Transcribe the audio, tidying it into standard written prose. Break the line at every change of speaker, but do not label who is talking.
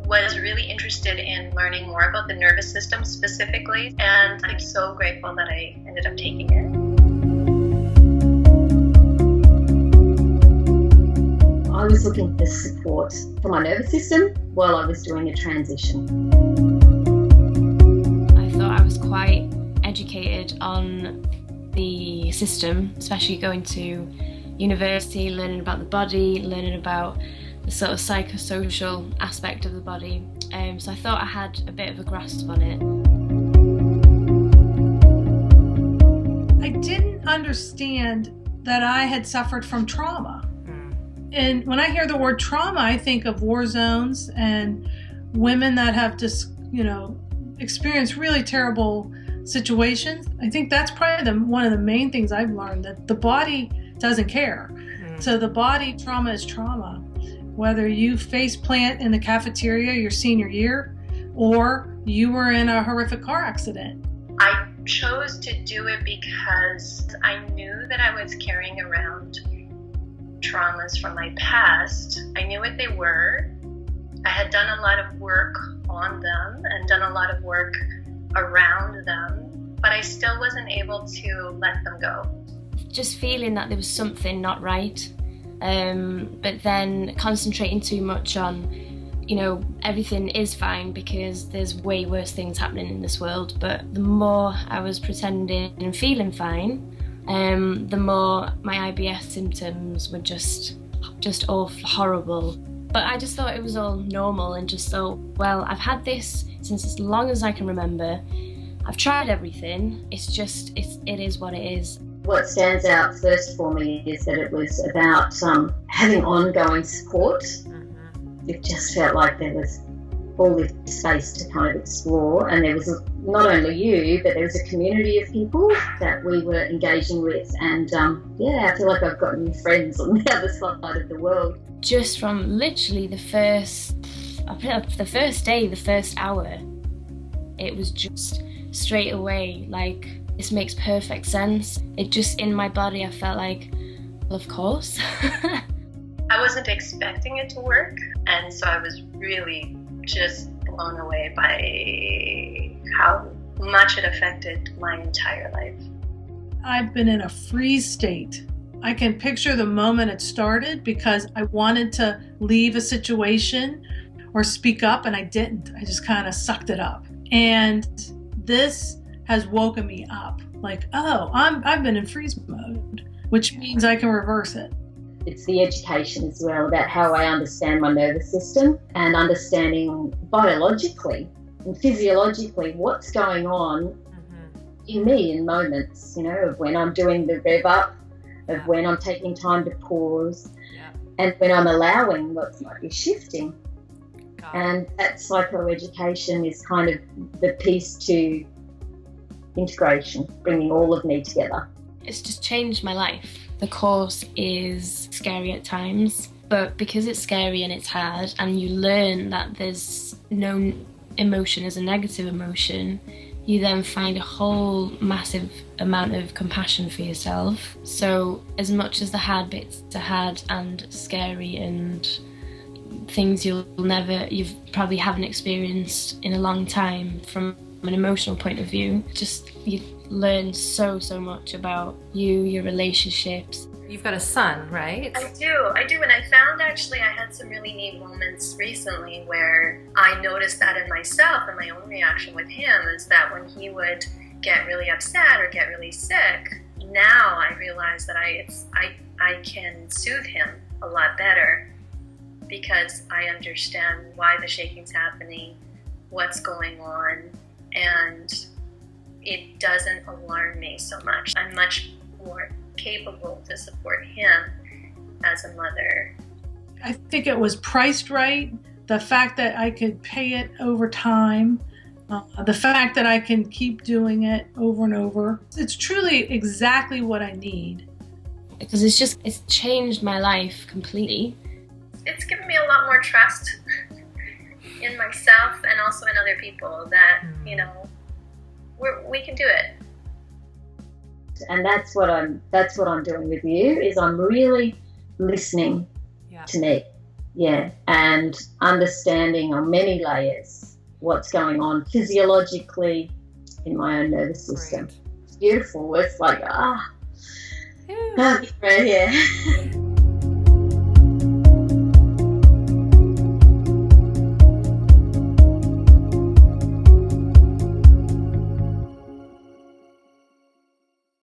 was really interested in learning more about the nervous system specifically, and I'm so grateful that I ended up taking it.
I was looking for support for my nervous system while I was doing a transition.
I thought I was quite educated on the system, especially going to university, learning about the body, learning about the sort of psychosocial aspect of the body. So I thought I had a bit of a grasp on it.
I didn't understand that I had suffered from trauma. And when I hear the word trauma, I think of war zones and women that have just, experienced really terrible situations. I think that's probably one of the main things I've learned, that the body doesn't care. So the body trauma is trauma. Whether you face plant in the cafeteria your senior year or you were in a horrific car accident.
I chose to do it because I knew that I was carrying around traumas from my past. I knew what they were. I had done a lot of work on them and done a lot of work around them, but I still wasn't able to let them go.
Just feeling that there was something not right, but then concentrating too much on, everything is fine because there's way worse things happening in this world. But the more I was pretending and feeling fine, the more my IBS symptoms were just awful, horrible. But I just thought it was all normal and just thought, well, I've had this since as long as I can remember. I've tried everything. It is what it is.
What stands out first for me is that it was about having ongoing support. It just felt like there was all this space to kind of explore, and there was not only you, but there was a community of people that we were engaging with, and I feel like I've got new friends on the other side of the world.
Just from literally the first day, the first hour, it was just straight away like, this makes perfect sense. It just, in my body, I felt like, well, of course.
I wasn't expecting it to work, and so I was really just blown away by how much it affected my entire life.
I've been in a freeze state. I can picture the moment it started because I wanted to leave a situation or speak up, and I didn't. I just kind of sucked it up. And this has woken me up. Like, I've been in freeze mode, which means I can reverse it.
It's the education as well about how I understand my nervous system and understanding biologically and physiologically what's going on in me in moments, of when I'm doing the rev up, of when I'm taking time to pause, and when I'm allowing what might be shifting. And that psychoeducation is kind of the piece to integration, bringing all of me together.
It's just changed my life. The course is scary at times, but because it's scary and it's hard, and you learn that there's no emotion as a negative emotion, you then find a whole massive amount of compassion for yourself. So as much as the hard bits are hard and scary and things you've probably haven't experienced in a long time from an emotional point of view, just you learn so much about your relationships.
You've got a son, right?
I do, and I found actually I had some really neat moments recently where I noticed that in myself, and my own reaction with him is that when he would get really upset or get really sick, now I realize that I can soothe him a lot better because I understand why the shaking's happening, what's going on, and it doesn't alarm me so much. I'm much more capable to support him as a mother.
I think it was priced right. The fact that I could pay it over time, the fact that I can keep doing it over and over. It's truly exactly what I need.
Because it's changed my life completely.
It's given me a lot more trust in myself and also in other people that, we can do it.
And that's what I'm doing with you, is I'm really listening to me Yeah, and understanding on many layers what's going on physiologically in my own nervous system.
Great.
It's beautiful. It's like,
Yeah.
right here.